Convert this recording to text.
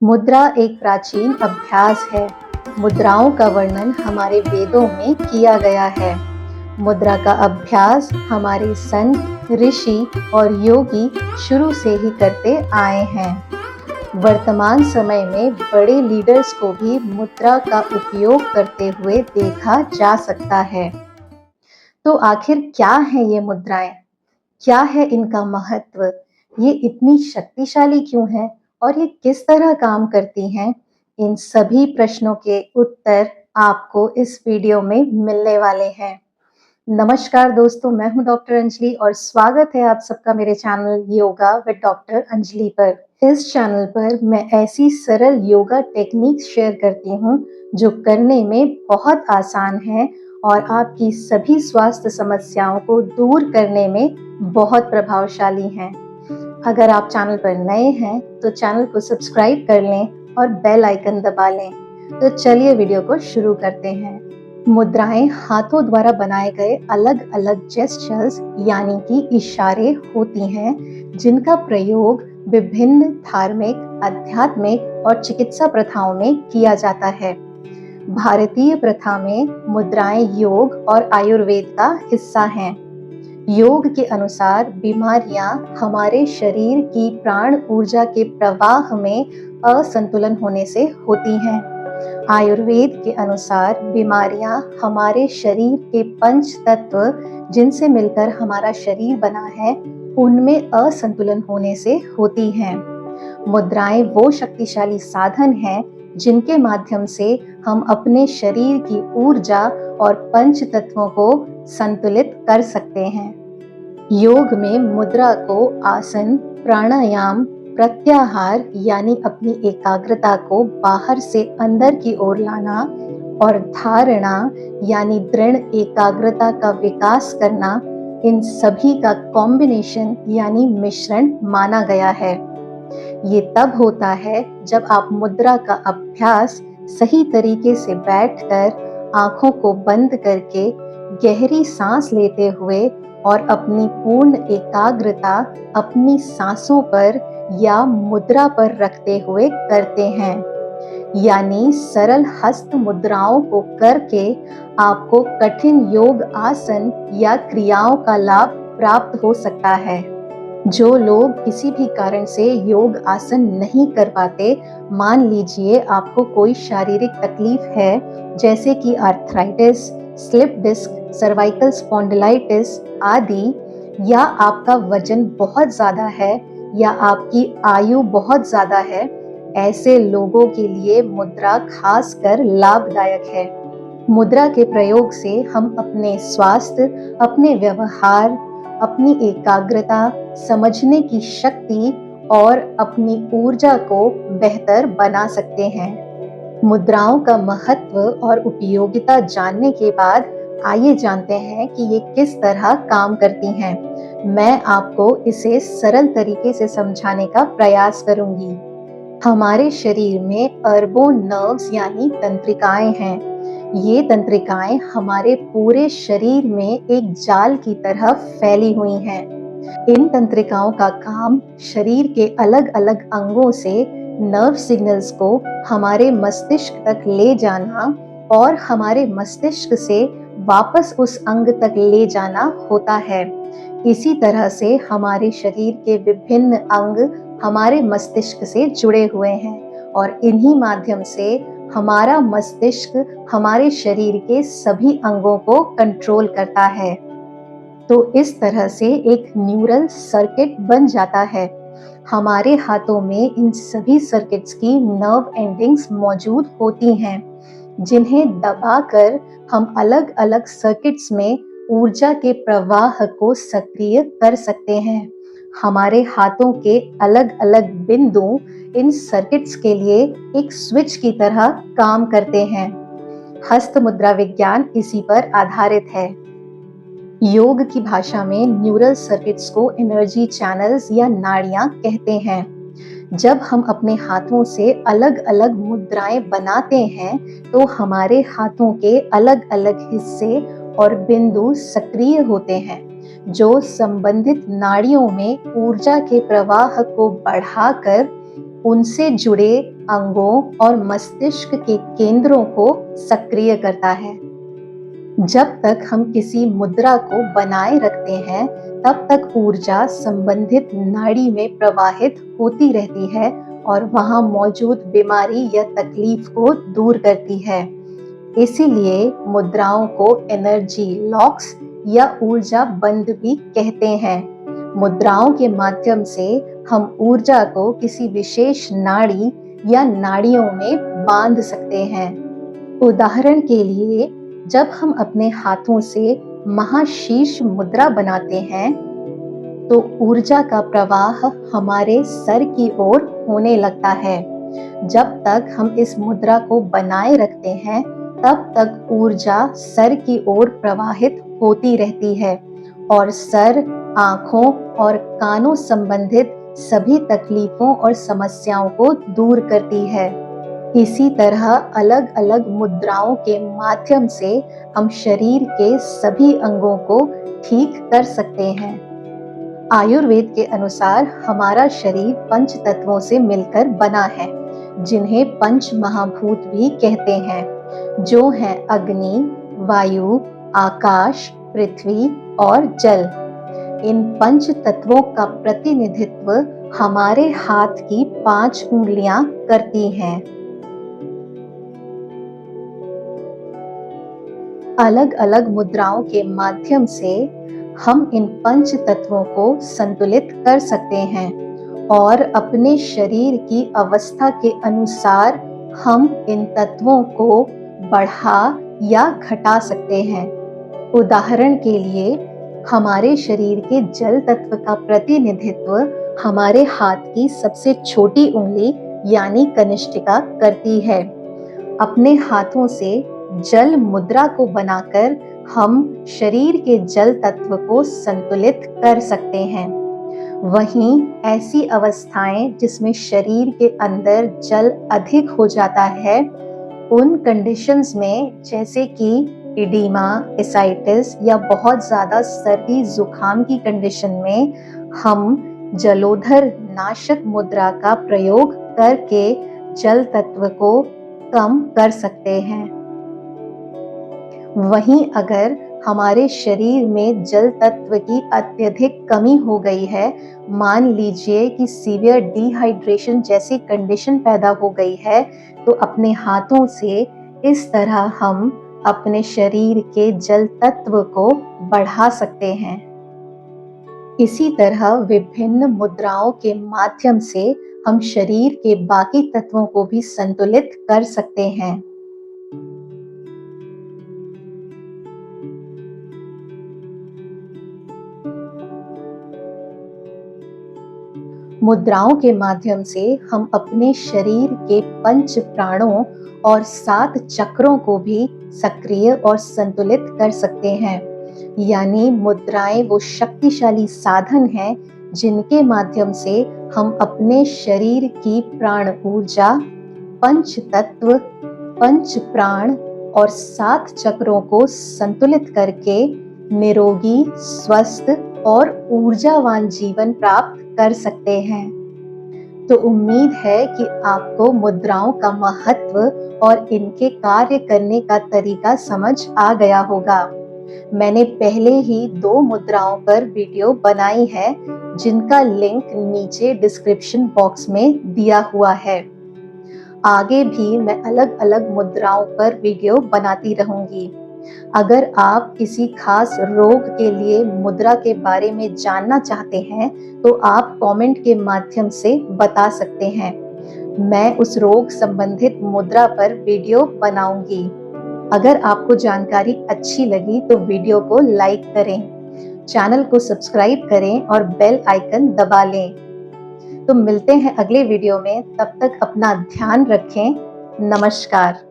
मुद्रा एक प्राचीन अभ्यास है। मुद्राओं का वर्णन हमारे वेदों में किया गया है। मुद्रा का अभ्यास हमारे संत, ऋषि और योगी शुरू से ही करते आए हैं। वर्तमान समय में बड़े लीडर्स को भी मुद्रा का उपयोग करते हुए देखा जा सकता है। तो आखिर क्या है ये मुद्राएं? क्या है इनका महत्व? ये इतनी शक्तिशाली क्यों है और ये किस तरह काम करती हैं? इन सभी प्रश्नों के उत्तर आपको इस वीडियो में मिलने वाले हैं। नमस्कार दोस्तों, मैं हूं डॉक्टर अंजलि और स्वागत है आप सबका मेरे channel yoga with doctor Anjali पर। इस चैनल पर मैं ऐसी सरल योगा टेक्निक्स शेयर करती हूं जो करने में बहुत आसान है और आपकी सभी स्वास्थ्य समस्याओं को दूर करने में बहुत प्रभावशाली हैं। अगर आप चैनल पर नए हैं तो चैनल को सब्सक्राइब कर लें और बेल आइकन दबा लें। तो चलिए वीडियो को शुरू करते हैं। मुद्राएं हाथों द्वारा बनाए गए अलग अलग जेस्चर्स यानी कि इशारे होती हैं जिनका प्रयोग विभिन्न धार्मिक, आध्यात्मिक और चिकित्सा प्रथाओं में किया जाता है। भारतीय प्रथा में मुद्राएं योग और आयुर्वेद का हिस्सा हैं। योग के अनुसार बीमारियां हमारे शरीर की प्राण ऊर्जा के प्रवाह में असंतुलन होने से होती हैं। आयुर्वेद के अनुसार बीमारियां हमारे शरीर के पंच तत्व जिनसे मिलकर हमारा शरीर बना है उनमें असंतुलन होने से होती हैं। मुद्राएं वो शक्तिशाली साधन हैं जिनके माध्यम से हम अपने शरीर की ऊर्जा और पंच तत्वों को संतुलित कर सकते हैं। योग में मुद्रा को आसन, प्राणायाम, प्रत्याहार यानी अपनी एकाग्रता को बाहर से अंदर की ओर लाना और धारणा यानी दृढ़ एकाग्रता का विकास करना, इन सभी का कॉम्बिनेशन यानी मिश्रण माना गया है। ये तब होता है जब आप मुद्रा का अभ्यास सही तरीके से बैठकर आंखों को बंद करके गहरी सांस लेते हुए और अपनी पूर्ण एकाग्रता अपनी सांसों पर या मुद्रा पर रखते हुए करते हैं। यानी सरल हस्त मुद्राओं को करके आपको कठिन योग आसन या क्रियाओं का लाभ प्राप्त हो सकता है। जो लोग किसी भी कारण से योग आसन नहीं कर पाते, मान लीजिए आपको कोई शारीरिक तकलीफ है जैसे कि arthritis, slip disc, cervical spondylitis आदि, या आपका वजन बहुत ज्यादा है या आपकी आयु बहुत ज्यादा है, ऐसे लोगों के लिए मुद्रा खासकर लाभदायक है। मुद्रा के प्रयोग से हम अपने स्वास्थ्य, अपने व्यवहार, अपनी एकाग्रता, समझने की शक्ति और अपनी ऊर्जा को बेहतर बना सकते हैं। मुद्राओं का महत्व और उपयोगिता जानने के बाद आइए जानते हैं कि ये किस तरह काम करती हैं। मैं आपको इसे सरल तरीके से समझाने का प्रयास करूंगी। हमारे शरीर में अरबों नर्व्स यानी तंत्रिकाएं हैं। ये तंत्रिकाएं हमारे पूरे शरीर में एक जाल की तरह फैली हुई हैं। इन तंत्रिकाओं का काम शरीर के अलग अलग अंगों से नर्व सिग्नल्स को हमारे मस्तिष्क तक ले जाना और हमारे मस्तिष्क से वापस उस अंग तक ले जाना होता है। इसी तरह से हमारे शरीर के विभिन्न अंग हमारे मस्तिष्क से जुड़े हुए हैं और इन्हीं माध्यम से हमारा मस्तिष्क हमारे शरीर के सभी अंगों को कंट्रोल करता है। तो इस तरह से एक न्यूरल सर्किट बन जाता है। हमारे हाथों में इन सभी सर्किट्स की नर्व एंडिंग्स मौजूद होती हैं जिन्हें दबाकर हम अलग अलग सर्किट्स में ऊर्जा के प्रवाह को सक्रिय कर सकते हैं। हमारे हाथों के अलग अलग बिंदु इन सर्किट्स के लिए एक स्विच की तरह काम करते हैं। हस्त मुद्रा विज्ञान इसी पर आधारित है। योग की भाषा में न्यूरल सर्किट्स को एनर्जी चैनल्स या नाड़ियां कहते हैं। जब हम अपने हाथों से अलग अलग मुद्राएं बनाते हैं तो हमारे हाथों के अलग अलग हिस्से और बिंदु सक्रिय होते हैं जो संबंधित नाड़ियों में ऊर्जा के प्रवाह को बढ़ाकर उनसे जुड़े अंगों और मस्तिष्क के केंद्रों को सक्रिय करता है। जब तक हम किसी मुद्रा को बनाए रखते हैं, तब तक ऊर्जा संबंधित नाड़ी में प्रवाहित होती रहती है और वहां मौजूद बीमारी या तकलीफ को दूर करती है। इसीलिए मुद्राओं को एनर्जी लॉक्स या ऊर्जा बंद भी कहते हैं। मुद्राओं के माध्यम से हम ऊर्जा को किसी विशेष नाड़ी या नाड़ियों में बांध सकते हैं। उदाहरण के लिए, जब हम अपने हाथों से महाशीर्ष मुद्रा बनाते हैं, तो ऊर्जा का प्रवाह हमारे सर की ओर होने लगता है। जब तक हम इस मुद्रा को बनाए रखते हैं, तब तक ऊर्जा सर की ओर प्रवाहित होती रहती है और सर, आँखों और कानों संबंधित सभी तकलीफों और समस्याओं को दूर करती है। इसी तरह अलग अलग मुद्राओं के माध्यम से हम शरीर के सभी अंगों को ठीक कर सकते हैं। आयुर्वेद के अनुसार हमारा शरीर पंच तत्वों से मिलकर बना है, जिन्हें पंच महाभूत भी कहते हैं, जो हैं अग्नि, वायु, आकाश, पृथ्वी और जल। इन पंच तत्वों का प्रतिनिधित्व हमारे हाथ की 5 उंगलियां करती हैं। अलग अलग मुद्राओं के माध्यम से हम इन पंच तत्वों को संतुलित कर सकते हैं और अपने शरीर की अवस्था के अनुसार हम इन तत्वों को बढ़ा या घटा सकते हैं। उदाहरण के लिए, हमारे शरीर के जल तत्व का प्रतिनिधित्व हमारे हाथ की सबसे छोटी उंगली यानी कनिष्ठिका करती है। अपने हाथों से जल मुद्रा को बनाकर हम शरीर के जल तत्व को संतुलित कर सकते हैं। वहीं ऐसी अवस्थाएं जिसमें शरीर के अंदर जल अधिक हो जाता है, उन कंडीशंस में, जैसे कि इडीमा, एसाइटिस या बहुत ज़्यादा सर्दी जुकाम की कंडीशन में, हम जलोधर नाशक मुद्रा का प्रयोग करके जल तत्व को कम कर सकते हैं। वहीं अगर हमारे शरीर में जल तत्व की अत्यधिक कमी हो गई है, मान लीजिए कि सीवियर डिहाइड्रेशन जैसी कंडीशन पैदा हो गई है, तो अपने हाथों से इस तरह हम अपने शरीर के जल तत्व को बढ़ा सकते हैं। इसी तरह विभिन्न मुद्राओं के माध्यम से हम शरीर के बाकी तत्वों को भी संतुलित कर सकते हैं। मुद्राओं के माध्यम से हम अपने शरीर के 5 प्राणों और 7 चक्रों को भी सक्रिय और संतुलित कर सकते हैं। यानी मुद्राएं वो शक्तिशाली साधन हैं जिनके माध्यम से हम अपने शरीर की प्राण ऊर्जा, 5 तत्व, 5 प्राण और 7 चक्रों को संतुलित करके निरोगी, स्वस्थ और ऊर्जावान जीवन प्राप्त कर सकते हैं। तो उम्मीद है कि आपको मुद्राओं का महत्व और इनके कार्य करने का तरीका समझ आ गया होगा। मैंने पहले ही 2 मुद्राओं पर वीडियो बनाई है, जिनका लिंक नीचे डिस्क्रिप्शन बॉक्स में दिया हुआ है। आगे भी मैं अलग अलग मुद्राओं पर वीडियो बनाती रहूंगी। अगर आप किसी खास रोग के लिए मुद्रा के बारे में जानना चाहते हैं, तो आप कमेंट के माध्यम से बता सकते हैं। मैं उस रोग संबंधित मुद्रा पर वीडियो बनाऊंगी। अगर आपको जानकारी अच्छी लगी तो वीडियो को लाइक करें, चैनल को सब्सक्राइब करें और बेल आइकन दबा लें। तो मिलते हैं अगले वीडियो में, तब तक अपना ध्यान रखें। नमस्कार।